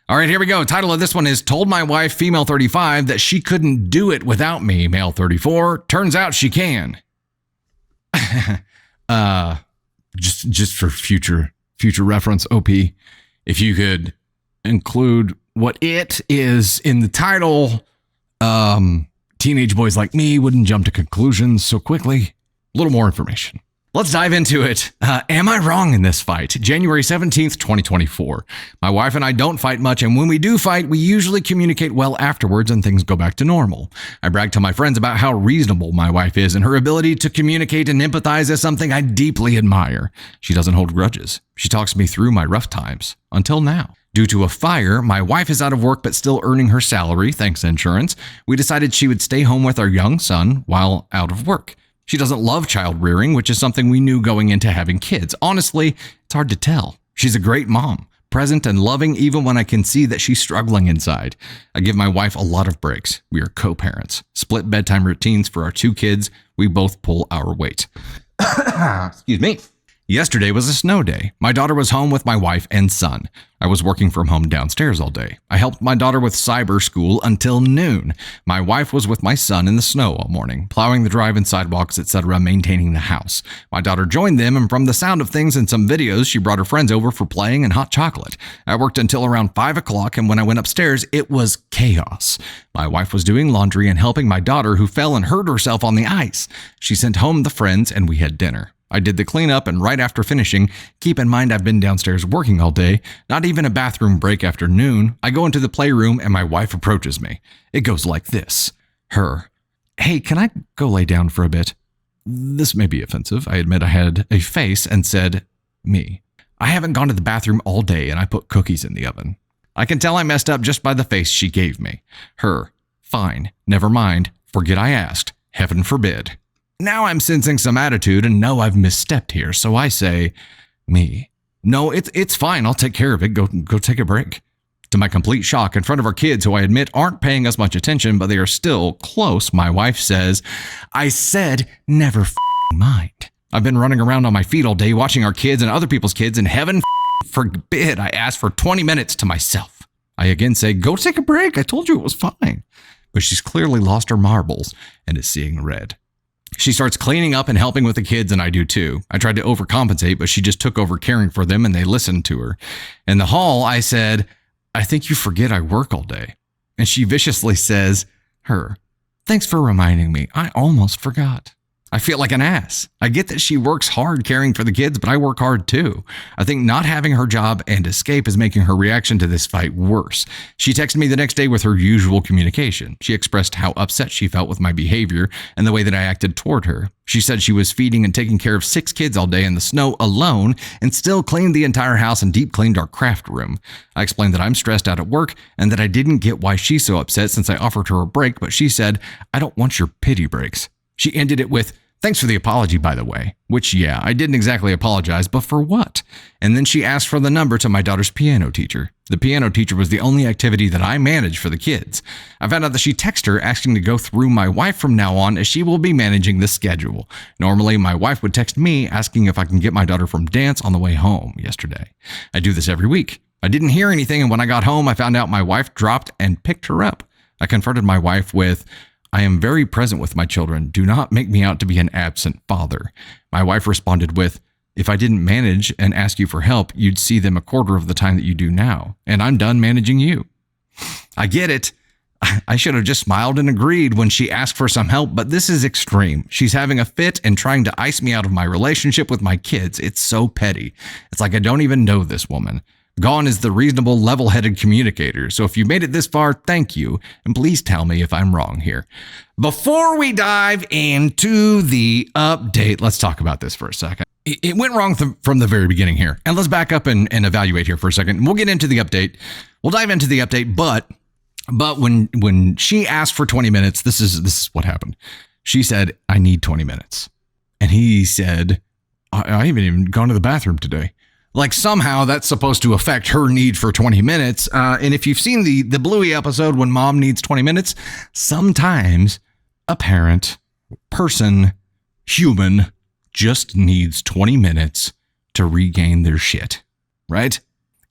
All right, here we go. Title of this one is Told My Wife, Female 35, that she couldn't do it without me, Male 34. Turns out she can. Just for future reference, OP, if you could include what it is in the title, teenage boys like me wouldn't jump to conclusions so quickly. A little more information. Let's dive into it. Am I wrong in this fight? January 17th, 2024. My wife and I don't fight much, and when we do fight, we usually communicate well afterwards and things go back to normal. I brag to my friends about how reasonable my wife is, and her ability to communicate and empathize is something I deeply admire. She doesn't hold grudges. She talks me through my rough times. Until now. Due to a fire, my wife is out of work but still earning her salary, thanks to insurance. We decided she would stay home with our young son while out of work. She doesn't love child rearing, which is something we knew going into having kids. Honestly, it's hard to tell. She's a great mom, present and loving even when I can see that she's struggling inside. I give my wife a lot of breaks. We are co-parents. Split bedtime routines for our 2 kids. We both pull our weight. Excuse me. Yesterday was a snow day. My daughter was home with my wife and son. I was working from home downstairs all day. I helped my daughter with cyber school until noon. My wife was with my son in the snow all morning, plowing the drive and sidewalks, etc., maintaining the house. My daughter joined them, and from the sound of things and some videos, she brought her friends over for playing and hot chocolate. I worked until around 5 o'clock, and when I went upstairs, it was chaos. My wife was doing laundry and helping my daughter, who fell and hurt herself on the ice. She sent home the friends, and we had dinner. I did the cleanup, and right after finishing, keep in mind I've been downstairs working all day, not even a bathroom break after noon, I go into the playroom and my wife approaches me. It goes like this. Her. Hey, can I go lay down for a bit? This may be offensive. I admit I had a face and said, me. I haven't gone to the bathroom all day and I put cookies in the oven. I can tell I messed up just by the face she gave me. Her. Fine. Never mind. Forget I asked. Heaven forbid. Now I'm sensing some attitude and know I've misstepped here, so I say, me. No, it's fine. I'll take care of it. Go take a break. To my complete shock, in front of our kids, who I admit aren't paying us much attention, but they are still close, my wife says, I said, never mind. I've been running around on my feet all day watching our kids and other people's kids, and heaven forbid I ask for 20 minutes to myself. I again say, go take a break. I told you it was fine. But she's clearly lost her marbles and is seeing red. She starts cleaning up and helping with the kids, and I do too. I tried to overcompensate, but she just took over caring for them, and they listened to her. In the hall, I said, I think you forget I work all day. And she viciously says, her, thanks for reminding me. I almost forgot. I feel like an ass. I get that she works hard caring for the kids, but I work hard too. I think not having her job and escape is making her reaction to this fight worse. She texted me the next day with her usual communication. She expressed how upset she felt with my behavior and the way that I acted toward her. She said she was feeding and taking care of 6 kids all day in the snow alone and still cleaned the entire house and deep cleaned our craft room. I explained that I'm stressed out at work and that I didn't get why she's so upset since I offered her a break, but she said, I don't want your pity breaks. She ended it with, thanks for the apology, by the way, which, yeah, I didn't exactly apologize, but for what? And then she asked for the number to my daughter's piano teacher. The piano teacher was the only activity that I managed for the kids. I found out that she texted her asking to go through my wife from now on, as she will be managing the schedule. Normally, my wife would text me asking if I can get my daughter from dance on the way home yesterday. I do this every week. I didn't hear anything, and when I got home, I found out my wife dropped and picked her up. I confronted my wife with, I am very present with my children. Do not make me out to be an absent father. My wife responded with, if I didn't manage and ask you for help, you'd see them a quarter of the time that you do now, and I'm done managing you. I get it. I should have just smiled and agreed when she asked for some help, but this is extreme. She's having a fit and trying to ice me out of my relationship with my kids. It's so petty. It's like I don't even know this woman. Gone is the reasonable, level-headed communicator. So if you made it this far, thank you. And please tell me if I'm wrong here. Before we dive into the update, let's talk about this for a second. It went wrong from the very beginning here. And let's back up and evaluate here for a second. We'll get into the update. We'll dive into the update, but when she asked for 20 minutes, this is what happened. She said, I need 20 minutes. And he said, I haven't even gone to the bathroom today. Like somehow that's supposed to affect her need for 20 minutes. And if you've seen the Bluey episode when mom needs 20 minutes, sometimes a parent, person, human just needs 20 minutes to regain their shit, right?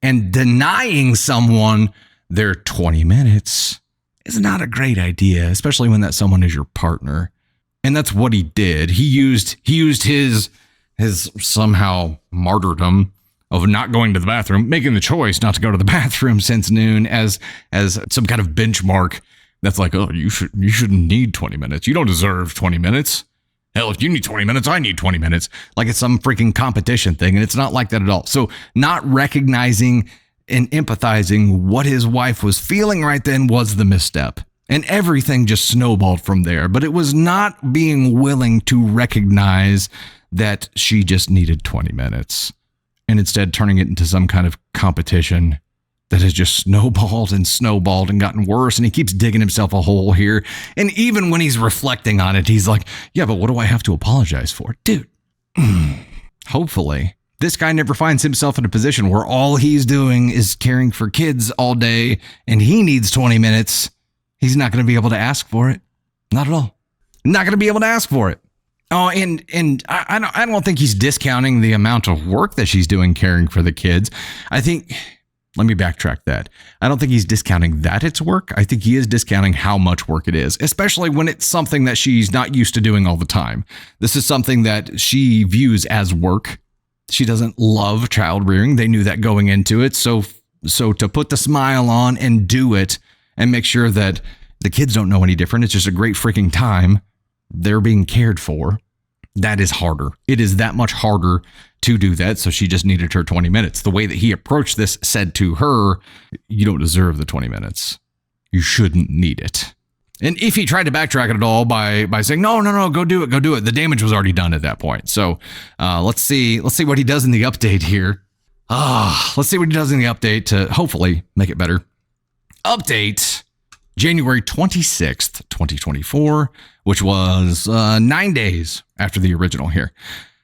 and denying someone their 20 minutes is not a great idea, especially when that someone is your partner. And that's what he did. He used his somehow martyrdom of not going to the bathroom, making the choice not to go to the bathroom since noon as some kind of benchmark. That's like, oh, you shouldn't need 20 minutes. You don't deserve 20 minutes. Hell, if you need 20 minutes, I need 20 minutes. Like it's some freaking competition thing. And it's not like that at all. So not recognizing and empathizing what his wife was feeling right then was the misstep. And everything just snowballed from there. But it was not being willing to recognize that she just needed 20 minutes. And instead turning it into some kind of competition that has just snowballed and gotten worse. And he keeps digging himself a hole here. And even when he's reflecting on it, he's like, yeah, but what do I have to apologize for? Dude, hopefully this guy never finds himself in a position where all he's doing is caring for kids all day and he needs 20 minutes. He's not going to be able to ask for it. Not at all. Not going to be able to ask for it. Oh, and I don't think he's discounting the amount of work that she's doing caring for the kids. Let me backtrack that. I don't think he's discounting that it's work. I think he is discounting how much work it is, especially when it's something that she's not used to doing all the time. This is something that she views as work. She doesn't love child rearing. They knew that going into it. So to put the smile on and do it and make sure that the kids don't know any different, it's just a great freaking time. They're being cared for. That is harder. It is that much harder to do that. So she just needed her 20 minutes. The way that he approached this said to her, you don't deserve the 20 minutes. You shouldn't need it. And if he tried to backtrack it at all by saying, no, go do it. The damage was already done at that point. So let's see what he does in the update here. Let's see what he does in the update to hopefully make it better. Update January 26th, 2024, which was 9 days after the original here.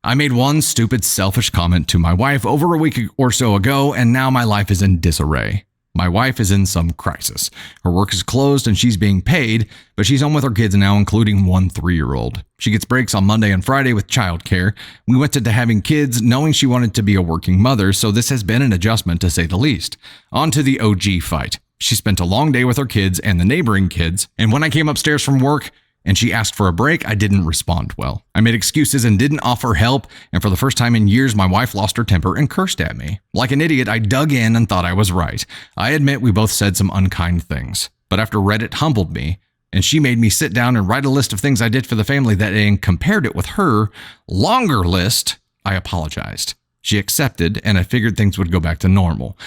I made one stupid, selfish comment to my wife over a week or so ago, and now my life is in disarray. My wife is in some crisis. Her work is closed and she's being paid, but she's home with her kids now, including one 3-year-old. She gets breaks on Monday and Friday with childcare. We went into having kids knowing she wanted to be a working mother, so this has been an adjustment to say the least. On to the OG fight. She spent a long day with her kids and the neighboring kids, and when I came upstairs from work and she asked for a break, I didn't respond well. I made excuses and didn't offer help, and for the first time in years, my wife lost her temper and cursed at me. Like an idiot, I dug in and thought I was right. I admit we both said some unkind things, but after Reddit humbled me, and she made me sit down and write a list of things I did for the family that and compared it with her longer list, I apologized. She accepted, and I figured things would go back to normal.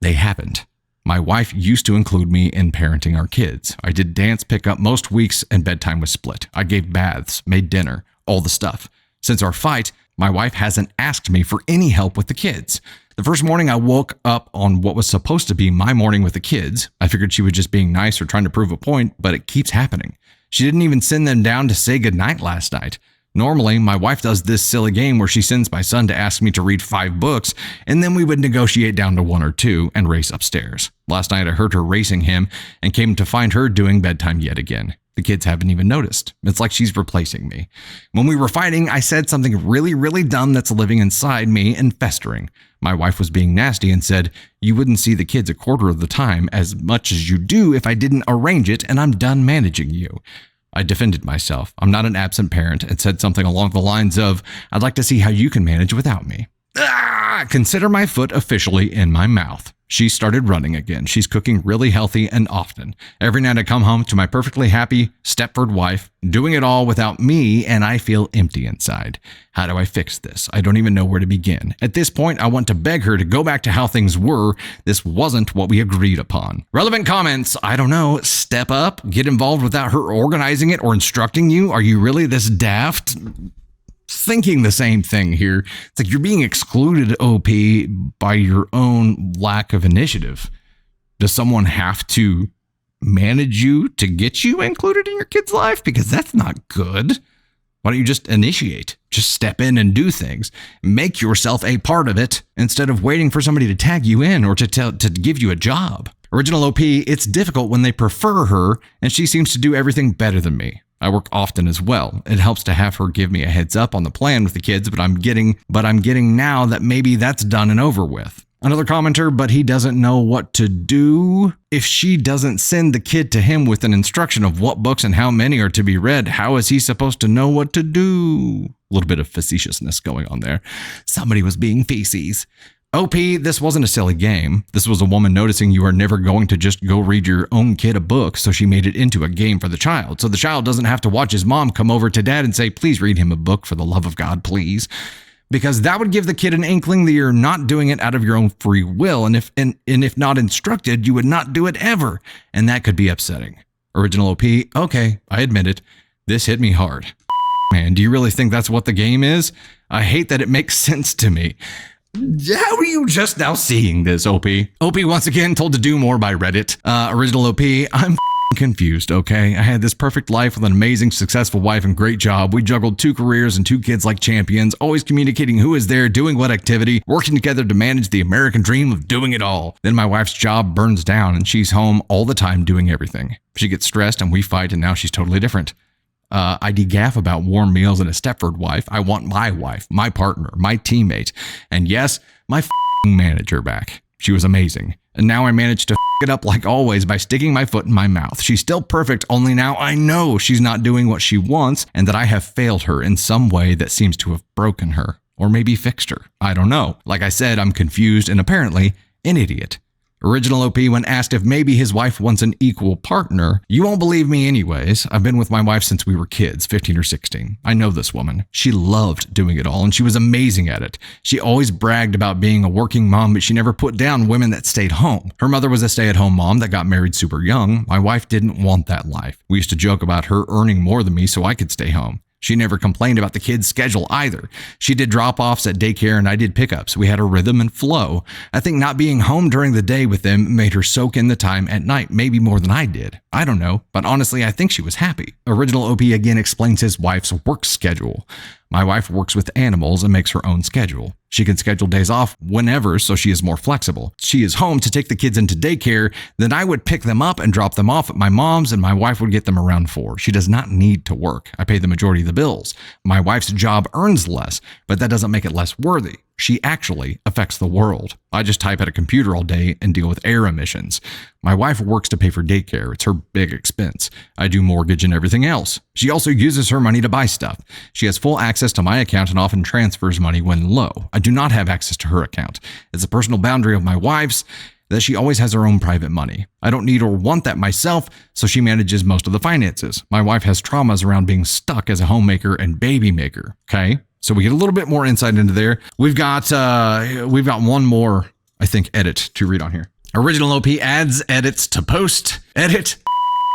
They haven't. My wife used to include me in parenting our kids. I did dance pickup most weeks and bedtime was split. I gave baths, made dinner, all the stuff. Since our fight, my wife hasn't asked me for any help with the kids. The first morning I woke up on what was supposed to be my morning with the kids. I figured she was just being nice or trying to prove a point, but it keeps happening. She didn't even send them down to say goodnight last night. Normally, my wife does this silly game where she sends my son to ask me to read 5 books, and then we would negotiate down to 1 or 2 and race upstairs. Last night, I heard her racing him and came to find her doing bedtime yet again. The kids haven't even noticed. It's like she's replacing me. When we were fighting, I said something really, really dumb that's living inside me and festering. My wife was being nasty and said, you wouldn't see the kids a quarter of the time as much as you do if I didn't arrange it, and I'm done managing you. I defended myself. I'm not an absent parent, and said something along the lines of, I'd like to see how you can manage without me. Consider my foot officially in my mouth. She started running again. She's cooking really healthy and often. Every night I come home to my perfectly happy Stepford wife, doing it all without me, and I feel empty inside. How do I fix this? I don't even know where to begin. At this point, I want to beg her to go back to how things were. This wasn't what we agreed upon. Relevant comments. I don't know. Step up. Get involved without her organizing it or instructing you. Are you really this daft? Thinking the same thing here. It's like you're being excluded, OP, by your own lack of initiative. Does someone have to manage you to get you included in your kid's life? Because that's not good. Why don't you just initiate? Just step in and do things. Make yourself a part of it instead of waiting for somebody to tag you in or to give you a job. Original OP, it's difficult when they prefer her and she seems to do everything better than me. I work often as well. It helps to have her give me a heads up on the plan with the kids, but I'm getting now that maybe that's done and over with. Another commenter, but he doesn't know what to do. If she doesn't send the kid to him with an instruction of what books and how many are to be read, how is he supposed to know what to do? A little bit of facetiousness going on there. Somebody was being feces. OP, this wasn't a silly game. This was a woman noticing you are never going to just go read your own kid a book, so she made it into a game for the child. So the child doesn't have to watch his mom come over to dad and say, please read him a book for the love of God, please. Because that would give the kid an inkling that you're not doing it out of your own free will. And if not instructed, you would not do it ever. And that could be upsetting. Original OP, okay, I admit it. This hit me hard. Man, do you really think that's what the game is? I hate that it makes sense to me. How are you just now seeing this, OP? OP once again told to do more by Reddit. Original OP, I'm confused, okay? I had this perfect life with an amazing, successful wife and great job. We juggled 2 careers and 2 kids like champions, always communicating who is there, doing what activity, working together to manage the American dream of doing it all. Then my wife's job burns down and she's home all the time doing everything. She gets stressed and we fight and now she's totally different. I degaff about warm meals and a Stepford wife. I want my wife, my partner, my teammate, and yes, my manager back. She was amazing. And now I managed to it up like always by sticking my foot in my mouth. She's still perfect, only now I know she's not doing what she wants and that I have failed her in some way that seems to have broken her or maybe fixed her. I don't know. Like I said, I'm confused and apparently an idiot. Original OP, when asked if maybe his wife wants an equal partner, you won't believe me anyways. I've been with my wife since we were kids, 15 or 16. I know this woman. She loved doing it all and she was amazing at it. She always bragged about being a working mom, but she never put down women that stayed home. Her mother was a stay-at-home mom that got married super young. My wife didn't want that life. We used to joke about her earning more than me so I could stay home. She never complained about the kids' schedule either. She did drop-offs at daycare and I did pickups. We had a rhythm and flow. I think not being home during the day with them made her soak in the time at night, maybe more than I did. I don't know, but honestly, I think she was happy. Original OP again explains his wife's work schedule. My wife works with animals and makes her own schedule. She can schedule days off whenever, so she is more flexible. She is home to take the kids into daycare, then I would pick them up and drop them off at my mom's and my wife would get them around 4. She does not need to work. I pay the majority of the bills. My wife's job earns less, but that doesn't make it less worthy. She actually affects the world. I just type at a computer all day and deal with air emissions. My wife works to pay for daycare. It's her big expense. I do mortgage and everything else. She also uses her money to buy stuff. She has full access to my account and often transfers money when low. I do not have access to her account. It's a personal boundary of my wife's that she always has her own private money. I don't need or want that myself, so she manages most of the finances. My wife has traumas around being stuck as a homemaker and baby maker. Okay? So we get a little bit more insight into there. We've got one more, I think, edit to read on here. Original OP adds edits to post. Edit.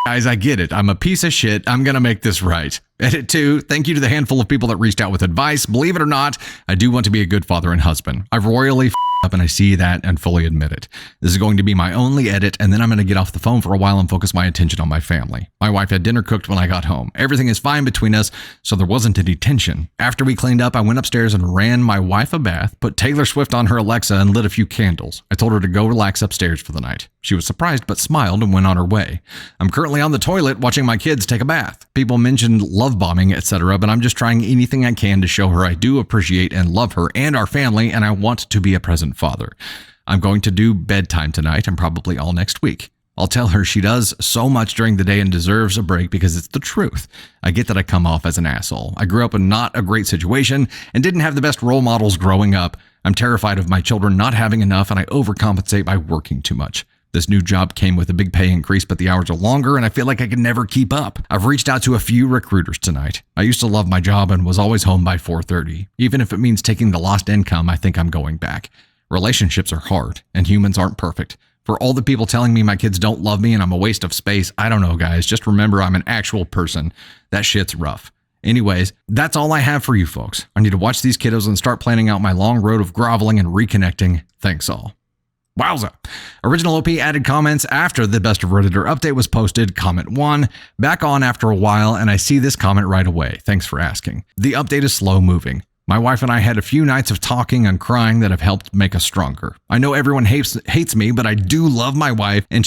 Guys, I get it. I'm a piece of shit. I'm going to make this right. Edit 2. Thank you to the handful of people that reached out with advice. Believe it or not, I do want to be a good father and husband. I've royally up and I see that and fully admit it. This is going to be my only edit and then I'm going to get off the phone for a while and focus my attention on my family. My wife had dinner cooked when I got home. Everything is fine between us, so there wasn't any tension. After we cleaned up, I went upstairs and ran my wife a bath, put Taylor Swift on her Alexa and lit a few candles. I told her to go relax upstairs for the night. She was surprised but smiled and went on her way. I'm currently on the toilet watching my kids take a bath. People mentioned love bombing, etc., but I'm just trying anything I can to show her I do appreciate and love her and our family, and I want to be a present father. I'm going to do bedtime tonight and probably all next week. I'll tell her she does so much during the day and deserves a break because it's the truth. I get that I come off as an asshole. I grew up in not a great situation and didn't have the best role models growing up. I'm terrified of my children not having enough and I overcompensate by working too much. This new job came with a big pay increase, but the hours are longer and I feel like I can never keep up. I've reached out to a few recruiters tonight. I used to love my job and was always home by 4:30. Even if it means taking the lost income, I think I'm going back. Relationships are hard and humans aren't perfect. For all the people telling me my kids don't love me and I'm a waste of space, I don't know, guys. Just remember I'm an actual person. That shit's rough. Anyways, that's all I have for you folks. I need to watch these kiddos and start planning out my long road of groveling and reconnecting. Thanks all. Wowza. Original OP added comments after the Best of Redditor update was posted. Comment 1. Back on after a while, and I see this comment right away. Thanks for asking. The update is slow moving. My wife and I had a few nights of talking and crying that have helped make us stronger. I know everyone hates me, but I do love my wife, and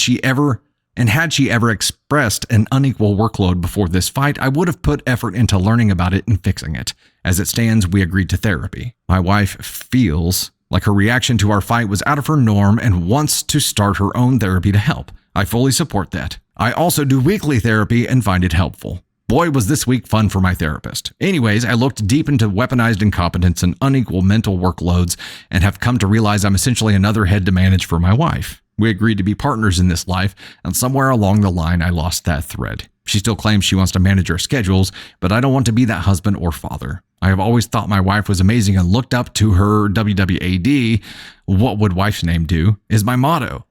had she ever expressed an unequal workload before this fight, I would have put effort into learning about it and fixing it. As it stands, we agreed to therapy. My wife feels Like her reaction to our fight was out of her norm and wants to start her own therapy to help. I fully support that. I also do weekly therapy and find it helpful. Boy, was this week fun for my therapist. Anyways, I looked deep into weaponized incompetence and unequal mental workloads and have come to realize I'm essentially another head to manage for my wife. We agreed to be partners in this life, and somewhere along the line, I lost that thread. She still claims she wants to manage our schedules, but I don't want to be that husband or father. I have always thought my wife was amazing and looked up to her. WWAD, what would wife's name do, is my motto.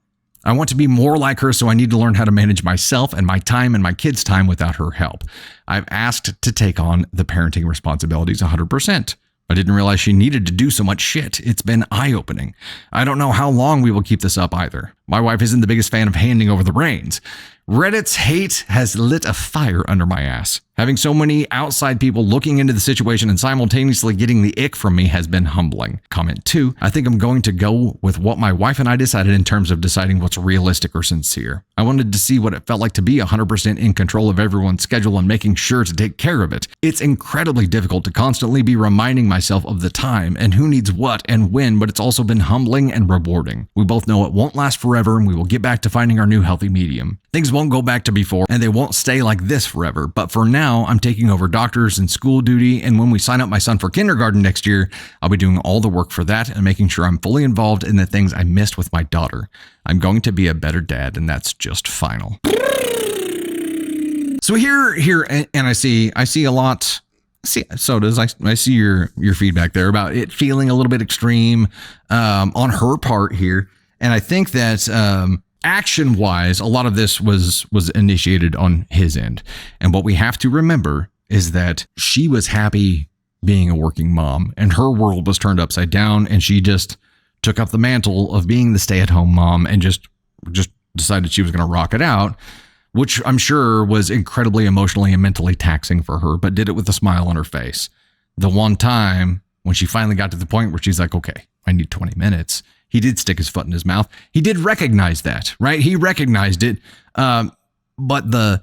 I want to be more like her, so I need to learn how to manage myself and my time and my kids' time without her help. I've asked to take on the parenting responsibilities 100%. I didn't realize she needed to do so much shit. It's been eye-opening. I don't know how long we will keep this up either. My wife isn't the biggest fan of handing over the reins. Reddit's hate has lit a fire under my ass. Having so many outside people looking into the situation and simultaneously getting the ick from me has been humbling. Comment 2, I think I'm going to go with what my wife and I decided in terms of deciding what's realistic or sincere. I wanted to see what it felt like to be 100% in control of everyone's schedule and making sure to take care of it. It's incredibly difficult to constantly be reminding myself of the time and who needs what and when, but it's also been humbling and rewarding. We both know it won't last forever and we will get back to finding our new healthy medium. Things won't go back to before and they won't stay like this forever, but for now, I'm taking over doctors and school duty, and when we sign up my son for kindergarten next year, I'll be doing all the work for that and making sure I'm fully involved in the things I missed with my daughter. I'm going to be a better dad, and that's just final. So here, and I see a lot. I see your feedback there about it feeling a little bit extreme on her part here, and I think that action-wise, a lot of this was initiated on his end. And what we have to remember is that she was happy being a working mom, and her world was turned upside down, and she just took up the mantle of being the stay-at-home mom and just decided she was going to rock it out, which I'm sure was incredibly emotionally and mentally taxing for her, but did it with a smile on her face. The one time when she finally got to the point where she's like, okay, I need 20 minutes. He did stick his foot in his mouth. He did recognize that, right? He recognized it. But the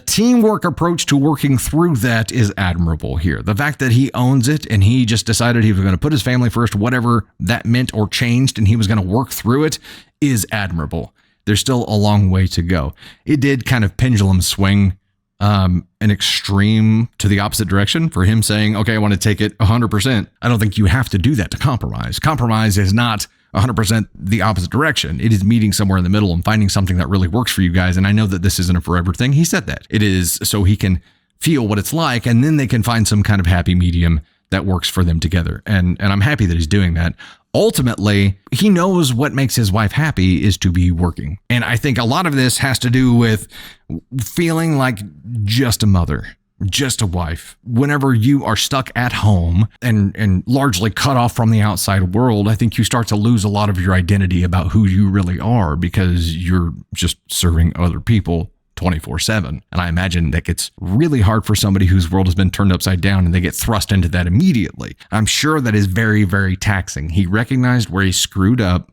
teamwork approach to working through that is admirable here. The fact that he owns it and he just decided he was going to put his family first, whatever that meant or changed, and he was going to work through it is admirable. There's still a long way to go. It did kind of pendulum swing an extreme to the opposite direction for him saying, okay, I want to take it 100%. I don't think you have to do that to compromise. Compromise is not 100% the opposite direction. It is meeting somewhere in the middle and finding something that really works for you guys. And I know that this isn't a forever thing. He said that. It is so he can feel what it's like, and then they can find some kind of happy medium that works for them together. And I'm happy that he's doing that. Ultimately, he knows what makes his wife happy is to be working. And I think a lot of this has to do with feeling like just a mother, just a wife. Whenever you are stuck at home and largely cut off from the outside world, I think you start to lose a lot of your identity about who you really are because you're just serving other people 24/7. And I imagine that gets really hard for somebody whose world has been turned upside down and they get thrust into that immediately. I'm sure that is very, very taxing. He recognized where he screwed up.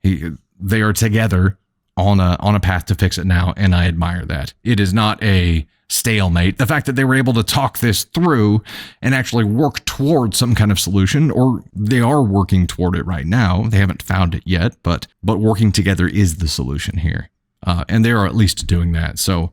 They are together on a path to fix it now. And I admire that. It is not a stalemate. The fact that they were able to talk this through and actually work towards some kind of solution, or they are working toward it right now. They haven't found it yet, but working together is the solution here. And they are at least doing that. So